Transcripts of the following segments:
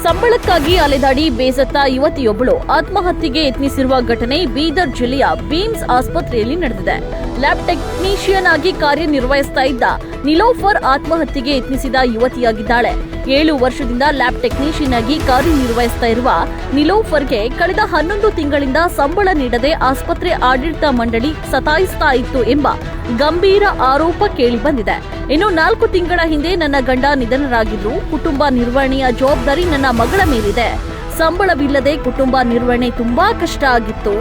ಸಂಬಳಕ್ಕಾಗಿ ಅಲೆದಾಡಿ ಬೇಸತ್ತ ಯುವತಿಯೊಬ್ಬಳು ಆತ್ಮಹತ್ಯೆಗೆ ಯತ್ನಿಸಿರುವ ಘಟನೆ ಬೀದರ್ ಜಿಲ್ಲೆಯ ಬೀಮ್ಸ್ ಆಸ್ಪತ್ರೆಯಲ್ಲಿ ನಡೆದಿದೆ. ಲ್ಯಾಬ್ ಟೆಕ್ನಿಷಿಯನ್ ಆಗಿ ಕಾರ್ಯನಿರ್ವಹಿಸ್ತಾ ಇದ್ದ ನಿಲೋಫರ್ ಆತ್ಮಹತ್ಯೆಗೆ ಯತ್ನಿಸಿದ ಯುವತಿಯಾಗಿದ್ದಾಳೆ. 7 ವರ್ಷದಿಂದ ಲ್ಯಾಬ್ ಟೆಕ್ನಿಷಿಯನ್ ಆಗಿ ಕಾರ್ಯನಿರ್ವಹಿಸ್ತಾ ಇರುವ ನಿಲೋಫರ್ಗೆ ಕಳೆದ 11 ತಿಂಗಳಿಂದ ಸಂಬಳ ನೀಡದೆ ಆಸ್ಪತ್ರೆ ಆಡಳಿತ ಮಂಡಳಿ ಸತಾಯಿಸ್ತಾ ಇತ್ತು ಎಂಬ ಗಂಭೀರ ಆರೋಪ ಕೇಳಿಬಂದಿದೆ. ಇನ್ನು 4 ತಿಂಗಳ ಹಿಂದೆ ನನ್ನ ಗಂಡ ನಿಧನರಾಗಿದ್ದು ಕುಟುಂಬ ನಿರ್ವಹಣೆಯ ಜವಾಬ್ದಾರಿ ನನ್ನ ಮಗಳ ಮೇಲಿದೆ. ಸಂಬಳವಿಲ್ಲದೆ ಕುಟುಂಬ ನಿರ್ವಹಣೆ ತುಂಬಾ ಕಷ್ಟ ಆಗಿತ್ತು.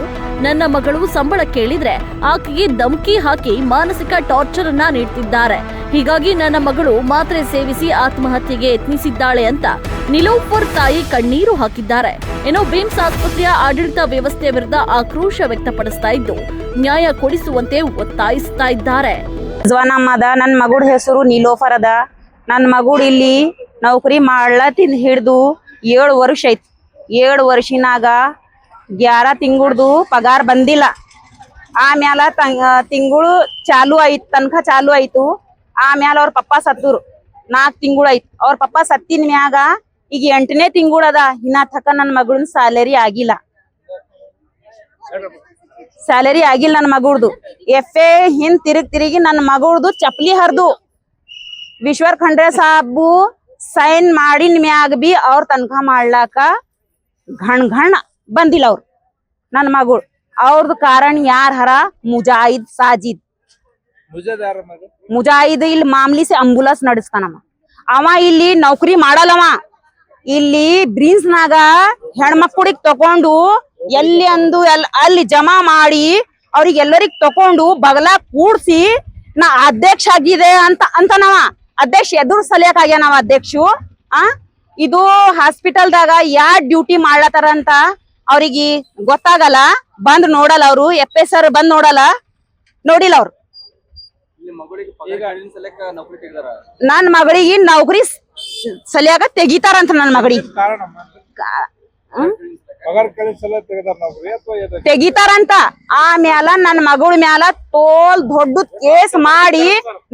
ನನ್ನ ಮಗಳು ಸಂಬಳ ಕೇಳಿದ್ರೆ ಆಕೆಗೆ ಧಮಕಿ ಹಾಕಿ ಮಾನಸಿಕ ಟಾರ್ಚರ್ ಅನ್ನ ನೀಡುತ್ತಿದ್ದಾರೆ. ಹೀಗಾಗಿ ನನ್ನ ಮಗಳು ಮಾತ್ರೆ ಸೇವಿಸಿ ಆತ್ಮಹತ್ಯೆಗೆ ಯತ್ನಿಸಿದ್ದಾಳೆ ಅಂತ ನಿಲೋಫರ್ ತಾಯಿ ಕಣ್ಣೀರು ಹಾಕಿದ್ದಾರೆ. ಇನ್ನು ಬೀಮ್ಸ್ ಆಸ್ಪತ್ರೆಯ ಆಡಳಿತ ವ್ಯವಸ್ಥೆ ವಿರುದ್ಧ ಆಕ್ರೋಶ ವ್ಯಕ್ತಪಡಿಸ್ತಾ ಇದ್ದು ನ್ಯಾಯ ಕೊಡಿಸುವಂತೆ ಒತ್ತಾಯಿಸ್ತಾ ಇದ್ದಾರೆ. ನನ್ನ ಮಗುಳ ಹೆಸರು ನಿಲೋಫರ್ ಅದ. ನನ್ನ ಮಗುಳು ಇಲ್ಲಿ ನೌಕರಿ ಮಾಡ್ಲತ್ತಿಂದ ಹಿಡ್ದು 7 ವರ್ಷ ಐತಿ. 7 ವರ್ಷನಾಗ 11 ತಿಂಗಳದು ಪಗಾರ ಬಂದಿಲ್ಲ. ಆಮ್ಯಾಲ ತಿಂಗಳು ಚಾಲು ಆಯ್ತು, ತನಕ ಚಾಲು ಆಯ್ತು. ಆಮ್ಯಾಲ ಅವ್ರ ಪಪ್ಪ ಸತ್ತರು. 4 ತಿಂಗಳು ಆಯ್ತು. ಅವ್ರ ಪಪ್ಪ ಸತ್ತಿನ ಮ್ಯಾಗ ಈಗ 8ನೇ ತಿಂಗಳು ಅದ. ಇನ್ನ ತಕ ನನ್ನ ಮಗಳನ್ ಸ್ಯಾಲರಿ ಆಗಿಲ್ಲ. ನನ್ನ ಮಗುಳ್ದು ಎಫ್ಎ ಹಿಂದ್ ತಿರುಗಿ ನನ್ನ ಮಗುಳ್ದು ಚಪ್ಲಿ ಹರಿದು ವಿಶ್ವರ್ ಖಂಡ್ರೆ ಸಾಬು ಸೈನ್ ಮಾಡಿನ ಮ್ಯಾಗ ಬಿ ಅವ್ರ ತನಕ ಮಾಡ್ಲಾಕ ಘಣ ಬಂದಿಲ್ಲ ಅವ್ರು. ನನ್ನ ಮಗಳು ಅವ್ರದ್ದು ಕಾರಣ ಯಾರ ಹರ ಮುಜಾಹಿದ್ ಸಾಜಿದ್. ಮುಜಾಹಿದ್ ಇಲ್ಲಿ ಮಾಮ್ಲಿ ಸೆ ಅಂಬುಲೆನ್ಸ್ ನಡೆಸ್ತಾನವ. ಅವ ಇಲ್ಲಿ ನೌಕರಿ ಮಾಡಲ್ಲವ. ಇಲ್ಲಿ ಬ್ರೀನ್ಸ್ ನಾಗ ಹೆಣ್ಮಕ್ಳಿಗೆ ತಕೊಂಡು ಎಲ್ಲಿ ಅಂದು ಅಲ್ಲಿ ಜಮಾ ಮಾಡಿ ಅವ್ರಿಗೆ ಎಲ್ಲರಿಗ್ ತಕೊಂಡು ಬಗಲ ಕೂಡ್ಸಿ ನಾ ಅಧ್ಯಕ್ಷ ಆಗಿದೆ ಅಂತನವ. ಅಧ್ಯಕ್ಷ ಎದುರು ಸಲಿಯಕ್ ಆಗ್ಯಾನವ ಅಧ್ಯಕ್ಷು. ಇದು ಹಾಸ್ಪಿಟಲ್ದಾಗ ಯಾರ್ ಡ್ಯೂಟಿ ಮಾಡ್ಲತ್ತಾರ ಅಂತ ಅವ್ರಿಗೆ ಗೊತ್ತಾಗಲ್ಲ. ಬಂದ್ ನೋಡಲ್ಲ ಅವ್ರು. FSR ಬಂದ್ ನೋಡಿಲ್ಲ ಅವ್ರು. ನನ್ ಮಗಳಿಗೆ ನೌಕರಿ ಸಲಿಯಾಗ ತೆಗಿತಾರಂತ. ನನ್ ಮಗಳಿಗೆ ತೆಗಿತಾರಂತ. ಆಮ್ಯಾಲ ನನ್ ಮಗಳ ಮ್ಯಾಲ ತೋಲ್ ದೊಡ್ಡ ಕೇಸ್ ಮಾಡಿ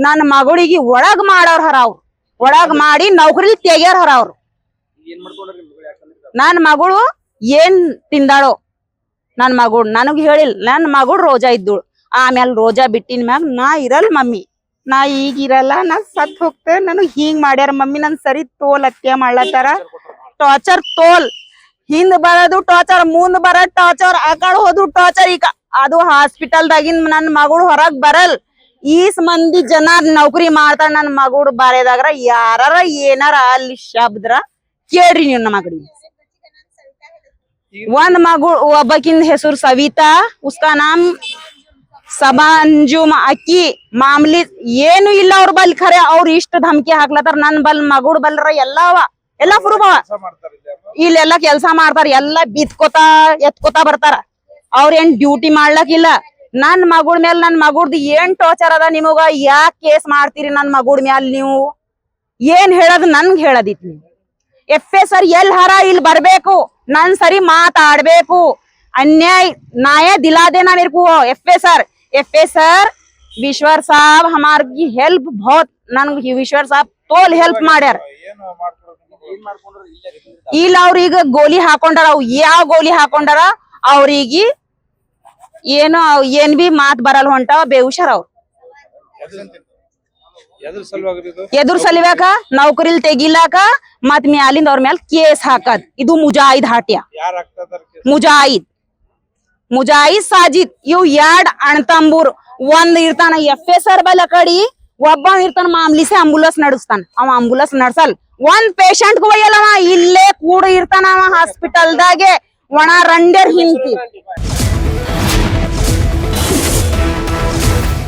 ನನ್ ಮಗಳಿಗೆ ಒಳಗ್ ಮಾಡೋರ್ ಹರ. ಅವ್ರು ಒಳಗ್ ಮಾಡಿ ನೌಕರಿ ತೆಗ್ಯಾರ ಹರ ಅವ್ರು. ನನ್ ಮಗಳು ಏನ್ ತಿಂದಾಳೋ ನನ್ ಮಗಳು ನನಗ್ ಹೇಳಿಲ್ಲ. ನನ್ ಮಗಳು ರೋಜಾ ಇದ್ದಳು. ಆಮ್ಯಾಲ ರೋಜಾ ಬಿಟ್ಟಿನ ಮ್ಯಾಗ ನಾ ಇರಲ್ ಮಮ್ಮಿ, ನಾ ಈಗ ಇರಲ್ಲ, ನಾ ಸತ್ ಹೋಗ್ತೇ, ನನಗ್ ಹಿಂಗ್ ಮಾಡ್ಯಾರ ಮಮ್ಮಿ, ನನ್ ಸರಿ ತೋಲ್ ಹತ್ಯೆ ಮಾಡ್ಲತ್ತಾರ. ಟಾರ್ಚರ್ ತೋಲ್ ಹಿಂದ್ ಬರೋದು ಟಾರ್ಚರ್, ಮುಂದ್ ಬರೋದ್ ಟಾರ್ಚರ್, ಆ ಕಡೆ ಹೋದ್ರು ಟಾರ್ಚರ್. ಈಗ ಅದು ಹಾಸ್ಪಿಟಲ್ದಾಗಿನ್ ನನ್ ಮಗಳು ಹೊರಗ್ ಬರಲ್. ಈಸ್ ಮಂದಿ ಜನ ನೌಕರಿ ಮಾಡ್ತಾರ. ನನ್ ಮಗಳು ಬಾರೆದಾಗ್ರ ಯಾರ ಏನಾರ ಅಲ್ಲಿ ಶಬ್ದ್ರ ಕೇಳ್ರಿ ನೀವು. ನಮ್ಮ ಮಗಳಿಗೆ ಒಂದ್ ಮಗಳು ಒಬ್ಬಕಿನ್ ಹೆಸರು ಸವಿತಾ, ಉಸ್ಕಾ ನಾಮ್ ಸಬಂಜುಮ್ ಅಕ್ಕಿ ಮಾಮ್ಲಿ ಏನು ಇಲ್ಲ ಅವ್ರ ಬಲ್. ಖರೆ ಅವ್ರ ಇಷ್ಟ ಧಮಕಿ ಹಾಕ್ಲತ್ತಾರ. ನನ್ ಬಲ್ ಮಗುಡ್ ಬಲ್ರ ಎಲ್ಲಾ ಪ್ರೂಫ್ ಇಲ್ಲೆಲ್ಲಾ ಕೆಲ್ಸ ಮಾಡ್ತಾರ. ಎಲ್ಲಾ ಎತ್ಕೋತಾ ಬರ್ತಾರ. ಅವ್ರ ಏನ್ ಡ್ಯೂಟಿ ಮಾಡ್ಲಕ್ಕಿಲ್ಲ. ನನ್ ಮಗುಳ್ ಮ್ಯಾಲ ನನ್ ಮಗುಳ್ದು ಏನ್ ಟಾರ್ಚರ್ ಅದ ನಿಮಗ? ಯಾಕೆ ಕೇಸ್ ಮಾಡ್ತೀರಿ ನನ್ ಮಗುಳ್ ಮ್ಯಾಲ? ನೀವು ಏನ್ ಹೇಳದ್ ನನ್ಗ್ ಹೇಳದಿತ್. ನೀವು FSR ಎಲ್ ಹರ ಇಲ್ಲಿ ಬರ್ಬೇಕು, ನನ್ ಸರಿ ಮಾತಾಡ್ಬೇಕು. न्याय दिला देना मेरे को। FSR विश्वर साहब हमारी हेल्प बहुत विश्वर साहब तोल हेल्प ಮಾಡ್ಯಾರ. ಇಲ್ಲ ಅವ್ರೀಗ ಗೋಲಿ ಹಾಕೊಂಡಾರ. ಅವ್ ಯಾವ ಗೋಲಿ ಹಾಕೊಂಡಾರ ಅವ್ರಿಗೆ ಏನು ಏನ್ ಬಿ ಮಾತ್ ಬರಲ್ ಹೊಂಟಾವ. ಬೇಹುಷಾರ್ ಅವ್ರು. ಎದುರು ಸಲಿವಾಕ ನೌಕರಿಲ್ ತೆಗಿಲಾಕ ಮತ್ ಮ್ಯಾಲಿಂದ ಅವ್ರ ಮ್ಯಾಲ ಕೇಸ್ ಹಾಕದ್. ಇದು ಮುಜಾಹಿದ್ ಹಾಟ್ಯ. ಮುಜಾಹಿದ್ ಸಾಜಿದ್ ಇವ್ 2 ಅಣ್ತಂಬೂರ್. ಒಂದ್ ಇರ್ತಾನ FSR ಬಲ ಕಡಿ, ಒಬ್ಬ ಇರ್ತಾನ ಮಾಮ್ಲಿಸೆ ಅಂಬುಲೆನ್ಸ್ ನಡೆಸ್ತಾನ. ಅವ ಅಂಬುಲೆನ್ಸ್ ನಡ್ಸಲ್. ಒಂದ್ ಪೇಷಂಟ್ ಒಯ್ಯಲ್ಲವ. ಇಲ್ಲೇ ಕೂಡ ಇರ್ತಾನ ಅವ ಹಾಸ್ಪಿಟಲ್ದಾಗೆ ಒಣ ರಂಡೇರ್ ಹಿಂತಿ.